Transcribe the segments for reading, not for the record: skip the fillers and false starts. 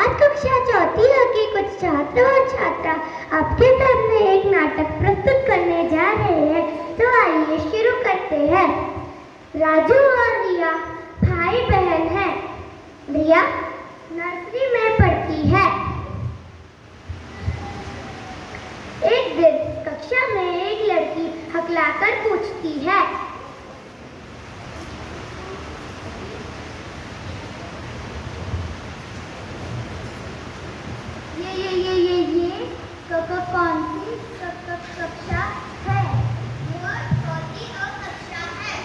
आज कक्षा चौथी के कुछ छात्र और छात्रा आपके सामने एक नाटक प्रस्तुत करने जा रहे हैं। तो आइए शुरू करते हैं। राजू और रिया भाई बहन हैं। रिया नर्सरी में पढ़ती है। एक दिन कक्षा में एक लड़की हकलाकर पूछती है, कौन सी कक्षा है? वो चौथी कक्षा है।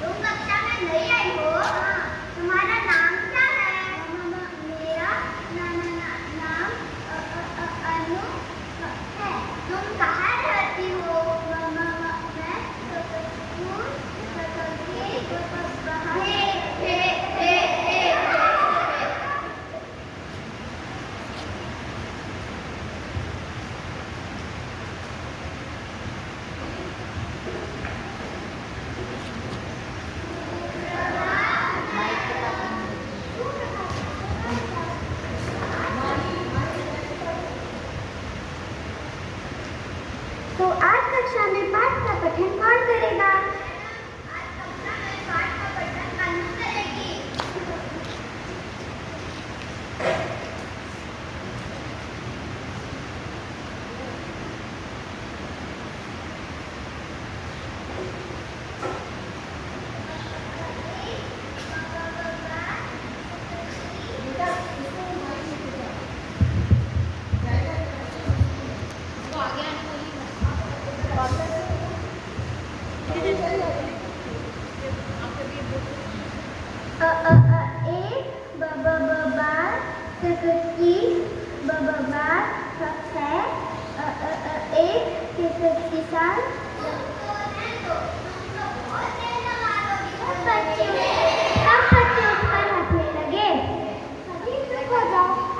तुम कक्षा में नहीं आई हो? हाँ। तुम्हारा नाम क्या है? मेरा नाम अनु है। तुम कहाँ रहती हो? तो आज कक्षा में पाठ का पठन कौन करेगा? आज कक्षा में पाठ का पठन अनु करेगी।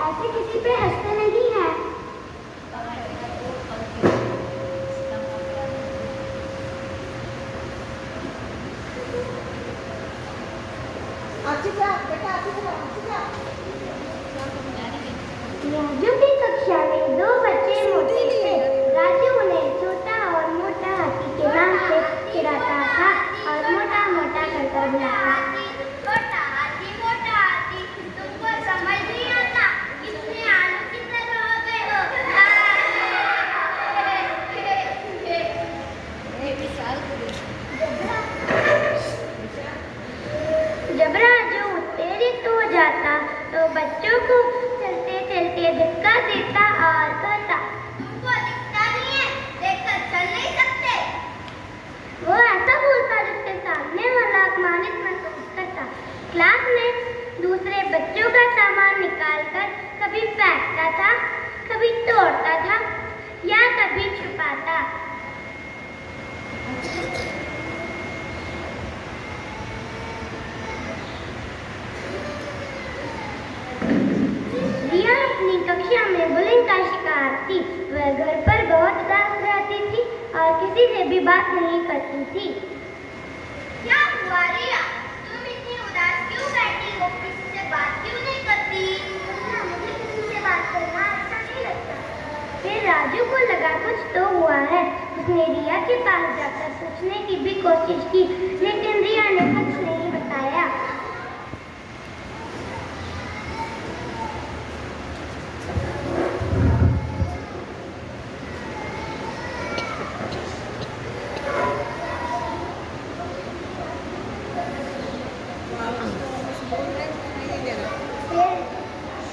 ऐसे किसी पे हंसते नहीं है। राजू की कक्षा में दो बच्चे मोटे थे। राजू उन्हें छोटा और मोटा हाथी के नाम से चिढ़ाता था और मोटा मोटा करता बुलाता। छोटा हाथी, मोटा हाथी, तुमको समझ नहीं आता, कितने आलू की तरह हो गए हो। जब राजू उत्तेजित हो जाता तो बच्चों को चलते चलते धक्का देता और कहता, तुमको दिखता नहीं है, देखकर चल नहीं सकते। वो ऐसा बोलता जिससे सामने वाला अपमानित महसूस करता। क्लास में दूसरे बच्चों का सामान निकालकर कभी फेंकता था, कभी तोड़ता था या कभी छुपाता। रिया अपनी कक्षा में बुलिंग का शिकार थी। वह घर पर बहुत उदास रहती थी और किसी से भी बात नहीं करती थी। क्या हुआ रिया? तुम इतनी उदास क्यों बैठी हो? किसी से बात क्यों नहीं करती? मुझे किसी से बात करना अच्छा नहीं लगता। फिर राजू को लगा कुछ तो हुआ है। उसने रिया के पास जाकर पूछने की भी कोशिश की, लेकिन रिया ने कुछ नहीं बताया।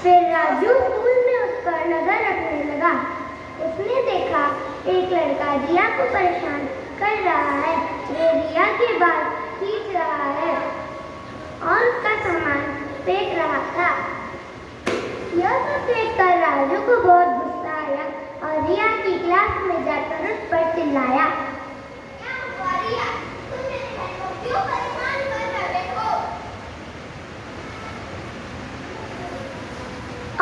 फिर राजू स्कूल में उस पर नजर रखने लगा। उसने देखा एक लड़का रिया को परेशान कर रहा है। वो रिया के बाल खींच रहा है और उसका सामान फेंक रहा था। यह सब देखकर राजू को बहुत गुस्सा आया और रिया की क्लास में जाकर उस पर चिल्लाया, क्या हुआ रिया? तुम मेरे बहन को क्यों परेशान कर रहे हो?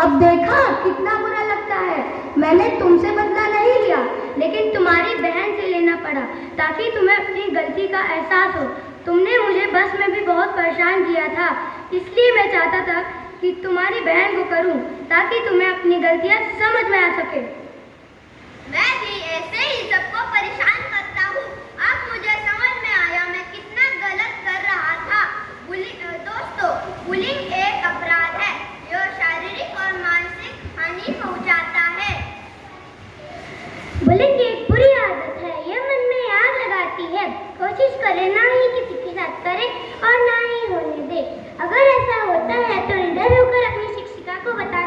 अब देखा कितना बुरा लगता है। मैंने तुमसे बदला नहीं लिया, लेकिन तुम्हारी बहन से लेना पड़ा ताकि तुम्हें अपनी गलती का एहसास हो। तुमने मुझे बस में भी बहुत परेशान किया था, इसलिए मैं चाहता था कि तुम्हारी बहन को करूं ताकि तुम्हें अपनी गलतियां समझ में आ सके। मैं भी ऐसे ही सबको परेशान करता हूँ। अब मुझे समझ में आया मैं कितना गलत कर रहा था। दोस्तों, बुलिंग एक अपराध है जो शारीरिक और मानसिक हानि पहुँचाता है। बुलिंग एक बुरी आदत है, यह मन में आग लगाती है। कोशिश करें ना ही किसी के साथ करें और ना ही होने दे। अगर ऐसा होता है तो निडर होकर अपनी शिक्षिका को बता